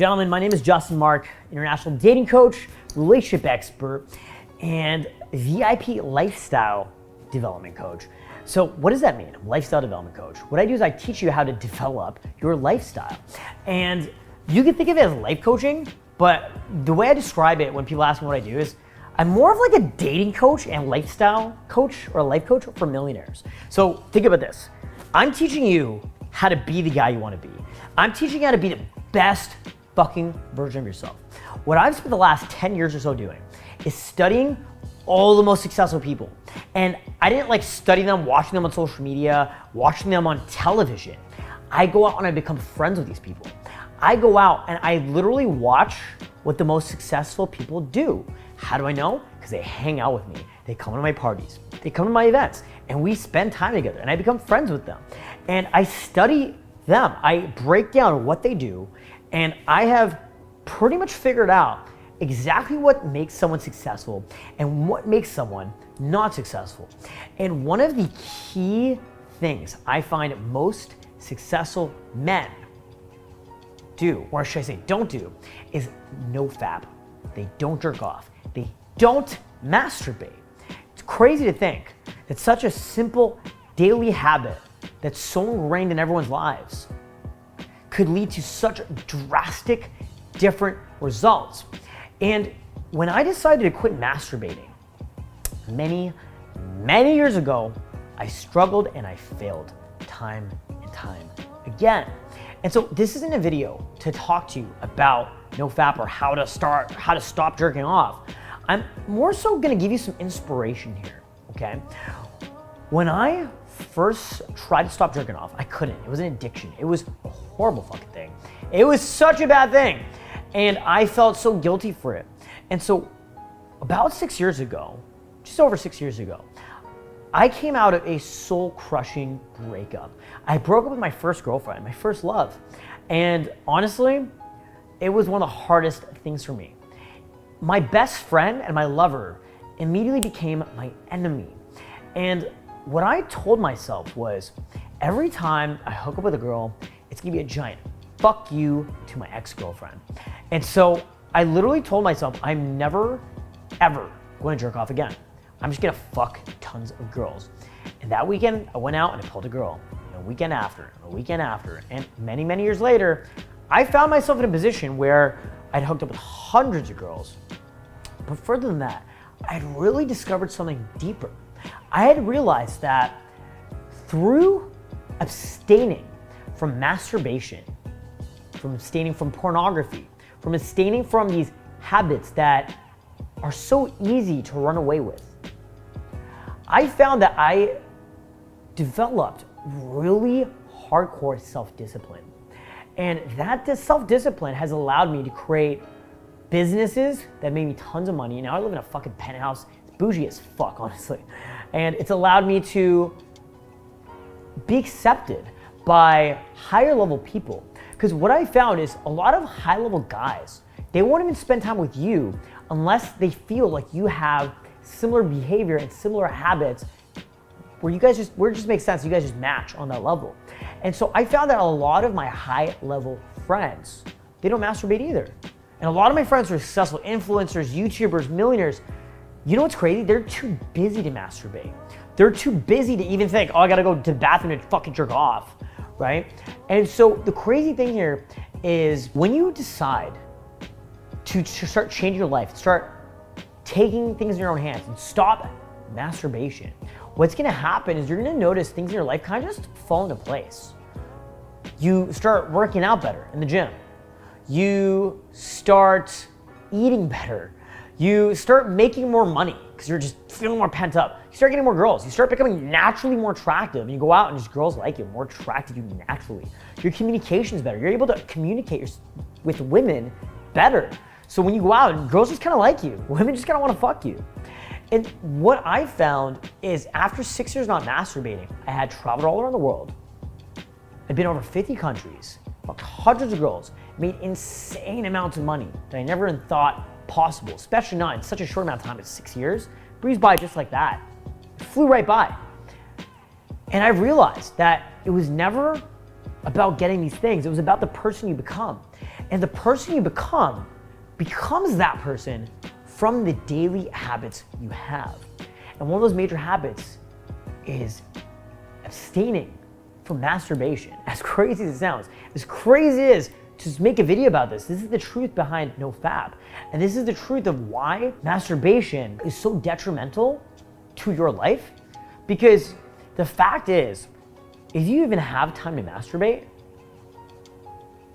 Gentlemen, my name is Justin Mark, international dating coach, relationship expert, and VIP lifestyle development coach. So what does that mean? Lifestyle development coach. What I do is I teach you how to develop your lifestyle. And you can think of it as life coaching, but the way I describe it when people ask me what I do is I'm more of like a dating coach and lifestyle coach or a life coach for millionaires. So think about this. I'm teaching you how to be the guy you want to be. I'm teaching you how to be the best fucking version of yourself. What I've spent the last 10 years or so doing is studying all the most successful people. And I didn't like study them, watching them on social media, watching them on television. I go out and I become friends with these people. I go out and I literally watch what the most successful people do. How do I know? Because they hang out with me. They come to my parties. They come to my events and we spend time together and I become friends with them. And I study them. I break down what they do and I have pretty much figured out exactly what makes someone successful and what makes someone not successful. And one of the key things I find most successful men do, or should I say don't do, is no fap. They don't jerk off. They don't masturbate. It's crazy to think that such a simple daily habit that's so ingrained in everyone's lives could lead to such drastic different results. And when I decided to quit masturbating many years ago, I struggled and I failed time and time again. And so this isn't a video to talk to you about NoFap or how to stop jerking off. I'm more so gonna give you some inspiration here, okay? When I first tried to stop jerking off, I couldn't. It was an addiction. It was a horrible fucking thing. It was such a bad thing. And I felt so guilty for it. And so about 6 years ago, just over 6 years ago, I came out of a soul-crushing breakup. I broke up with my first girlfriend, my first love. And honestly, it was one of the hardest things for me. My best friend and my lover immediately became my enemy. And what I told myself was, every time I hook up with a girl, it's gonna be a giant fuck you to my ex-girlfriend. And so I literally told myself, I'm never, ever going to jerk off again. I'm just gonna fuck tons of girls. And that weekend, I went out and I pulled a girl. And a weekend after, and many years later, I found myself in a position where I'd hooked up with hundreds of girls. But further than that, I'd really discovered something deeper. I had realized that through abstaining from masturbation, from abstaining from pornography, from abstaining from these habits that are so easy to run away with, I found that I developed really hardcore self-discipline. And that self-discipline has allowed me to create businesses that made me tons of money. Now I live in a fucking penthouse. It's bougie as fuck, honestly. And it's allowed me to be accepted by higher level people. Because what I found is a lot of high level guys, they won't even spend time with you unless they feel like you have similar behavior and similar habits where it just makes sense, you guys just match on that level. And so I found that a lot of my high level friends, they don't masturbate either. And a lot of my friends are successful influencers, YouTubers, millionaires. You know what's crazy? They're too busy to masturbate. They're too busy to even think, oh, I gotta go to the bathroom and fucking jerk off, right? And so the crazy thing here is when you decide to start changing your life, start taking things in your own hands and stop masturbation, what's gonna happen is you're gonna notice things in your life kind of just fall into place. You start working out better in the gym. You start eating better. You start making more money because you're just feeling more pent up. You start getting more girls. You start becoming naturally more attractive. You go out and just girls like you, more attracted to you naturally. Your communication's better. You're able to communicate with women better. So when you go out, girls just kind of like you. Women just kind of want to fuck you. And what I found is after 6 years not masturbating, I had traveled all around the world. I'd been over 50 countries, fucked hundreds of girls, made insane amounts of money that I never even thought possible, especially not in such a short amount of time as 6 years. Breezed by just like that. It flew right by. And I realized that it was never about getting these things. It was about the person you become. And the person you become becomes that person from the daily habits you have. And one of those major habits is abstaining from masturbation. As crazy as it sounds, as crazy as it is to just make a video about this, this is the truth behind NoFap. And this is the truth of why masturbation is so detrimental to your life. Because the fact is, if you even have time to masturbate,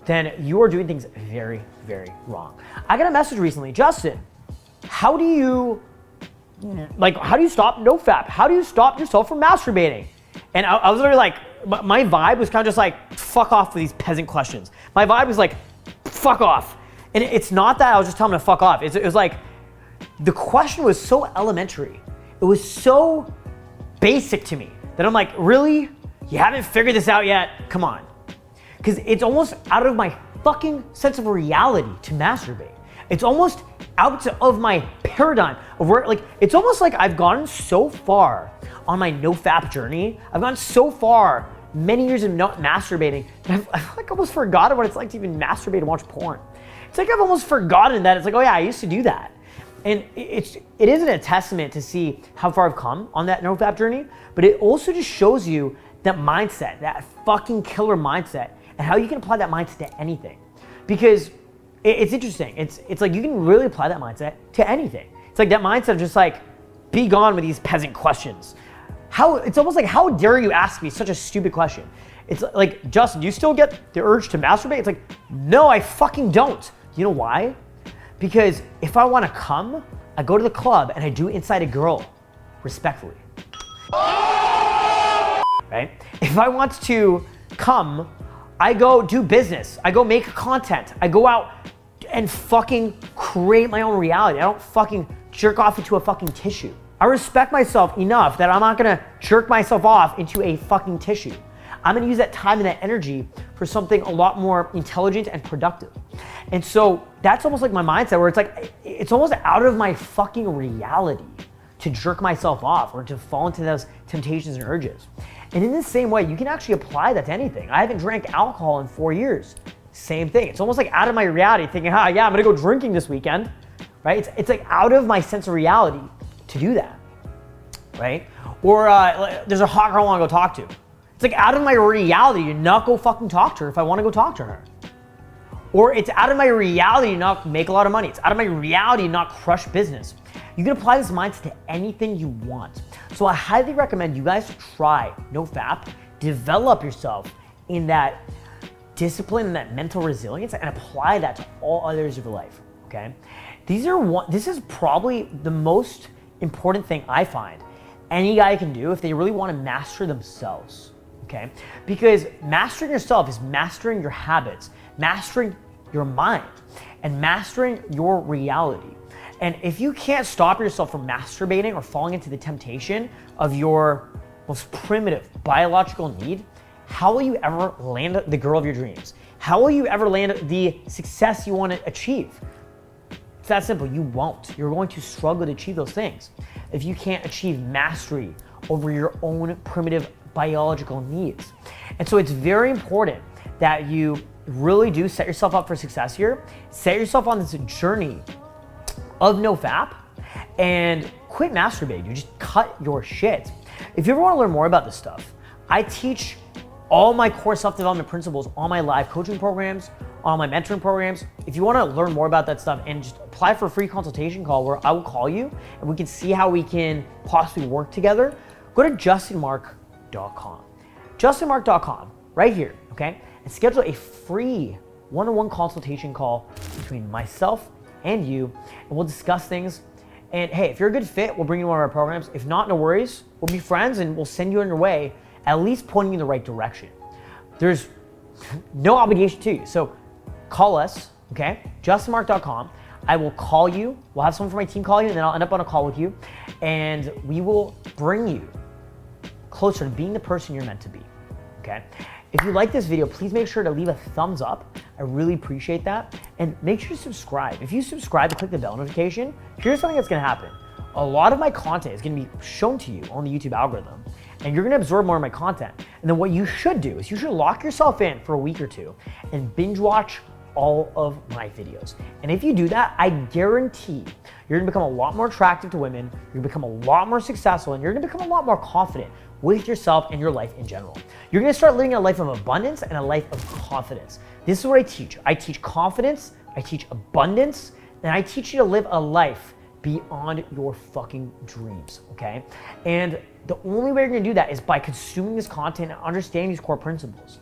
then you are doing things very, very wrong. I got a message recently, Justin, how do you stop NoFap? How do you stop yourself from masturbating? And I was literally like, my vibe was kind of just like, fuck off with these peasant questions. My vibe was like, fuck off. And it's not that I was just telling him to fuck off. It was like, the question was so elementary. It was so basic to me that I'm like, really? You haven't figured this out yet? Come on. Because it's almost out of my fucking sense of reality to masturbate. It's almost out of my paradigm of where, like, it's almost like I've gone so far on my NoFap journey. I've gone so far, many years of not masturbating, that I've like almost forgotten what it's like to even masturbate and watch porn. It's like I've almost forgotten that. It's like, oh yeah, I used to do that. And it isn't a testament to see how far I've come on that NoFap journey, but it also just shows you that mindset, that fucking killer mindset, and how you can apply that mindset to anything. Because it's interesting. It's like you can really apply that mindset to anything. It's like that mindset of just like, be gone with these peasant questions. It's almost like, how dare you ask me such a stupid question? It's like, Justin, do you still get the urge to masturbate? It's like, no, I fucking don't. You know why? Because if I want to come, I go to the club and I do inside a girl, respectfully. Right? If I want to come, I go do business. I go make content. I go out and fucking create my own reality. I don't fucking jerk off into a fucking tissue. I respect myself enough that I'm not gonna jerk myself off into a fucking tissue. I'm gonna use that time and that energy for something a lot more intelligent and productive. And so that's almost like my mindset, where it's like, it's almost out of my fucking reality to jerk myself off or to fall into those temptations and urges. And in the same way, you can actually apply that to anything. I haven't drank alcohol in 4 years. Same thing. It's almost like out of my reality, thinking, yeah, I'm gonna go drinking this weekend, right? It's like out of my sense of reality to do that, right? Or there's a hot girl I wanna go talk to. It's like out of my reality to not go fucking talk to her if I wanna go talk to her. Or it's out of my reality to not make a lot of money. It's out of my reality to not crush business. You can apply this mindset to anything you want. So I highly recommend you guys try NoFap, develop yourself in that discipline and that mental resilience, and apply that to all others of your life, okay? This is probably the most important thing I find any guy can do if they really want to master themselves, okay? Because mastering yourself is mastering your habits, mastering your mind, and mastering your reality. And if you can't stop yourself from masturbating or falling into the temptation of your most primitive biological need, how will you ever land the girl of your dreams? How will you ever land the success you want to achieve? It's that simple. You won't. You're going to struggle to achieve those things if you can't achieve mastery over your own primitive biological needs. And so it's very important that you really do set yourself up for success here. Set yourself on this journey of NoFap and quit masturbating. You just cut your shit. If you ever want to learn more about this stuff, I teach all my core self-development principles on my live coaching programs, on my mentoring programs. If you want to learn more about that stuff and just apply for a free consultation call where I will call you and we can see how we can possibly work together, go to justinmark.com. justinmark.com, right here, okay? And schedule a free one-on-one consultation call between myself and you, and we'll discuss things. And hey, if you're a good fit, we'll bring you to one of our programs. If not, no worries. We'll be friends and we'll send you on your way, at least pointing you in the right direction. There's no obligation to you. So call us, okay? justinmark.com. I will call you. We'll have someone from my team call you, and then I'll end up on a call with you. And we will bring you closer to being the person you're meant to be, okay? If you like this video, please make sure to leave a thumbs up. I really appreciate that. And make sure to subscribe. If you subscribe and click the bell notification, here's something that's gonna happen. A lot of my content is gonna be shown to you on the YouTube algorithm, and you're gonna absorb more of my content. And then what you should do is you should lock yourself in for a week or two and binge watch all of my videos. And if you do that, I guarantee you're gonna become a lot more attractive to women, you're gonna become a lot more successful, and you're gonna become a lot more confident with yourself and your life in general. You're gonna start living a life of abundance and a life of confidence. This is what I teach. I teach confidence, I teach abundance, and I teach you to live a life beyond your fucking dreams, okay? And the only way you're gonna do that is by consuming this content and understanding these core principles,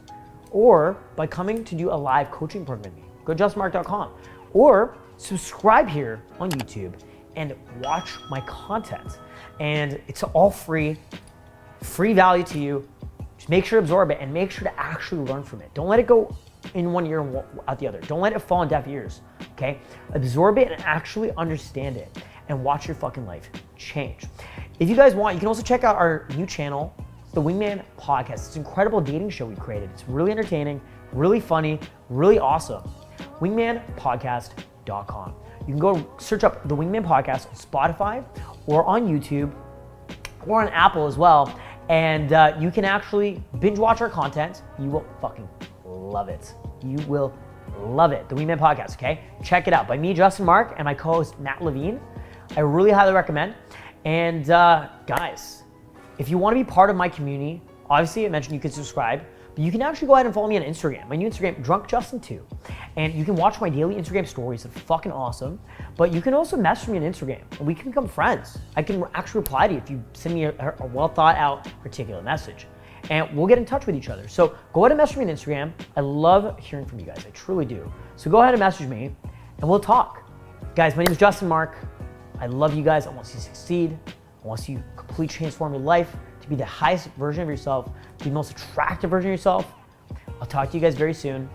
or by coming to do a live coaching program with me. Go to justinmark.com, or subscribe here on YouTube and watch my content. And it's all free value to you. Just make sure to absorb it and make sure to actually learn from it. Don't let it go in one ear and out the other. Don't let it fall on deaf ears, okay? Absorb it and actually understand it and watch your fucking life change. If you guys want, you can also check out our new channel, The Wingman Podcast. It's an incredible dating show we created. It's really entertaining, really funny, really awesome. Wingmanpodcast.com. You can go search up The Wingman Podcast on Spotify or on YouTube or on Apple as well. And you can actually binge watch our content. You will fucking love it. You will love it. The Wingman Podcast, okay? Check it out. By me, Justin Mark, and my co-host, Matt Levine. I really highly recommend. And guys, if you want to be part of my community, obviously I mentioned you can subscribe, but you can actually go ahead and follow me on Instagram. My new Instagram, DrunkJustin2. And you can watch my daily Instagram stories. They're fucking awesome. But you can also message me on Instagram and we can become friends. I can actually reply to you if you send me a well thought out, articulate message. And we'll get in touch with each other. So go ahead and message me on Instagram. I love hearing from you guys. I truly do. So go ahead and message me and we'll talk. Guys, my name is Justin Mark. I love you guys. I want to see you succeed. I want to see you completely transform your life to be the highest version of yourself, to be the most attractive version of yourself. I'll talk to you guys very soon.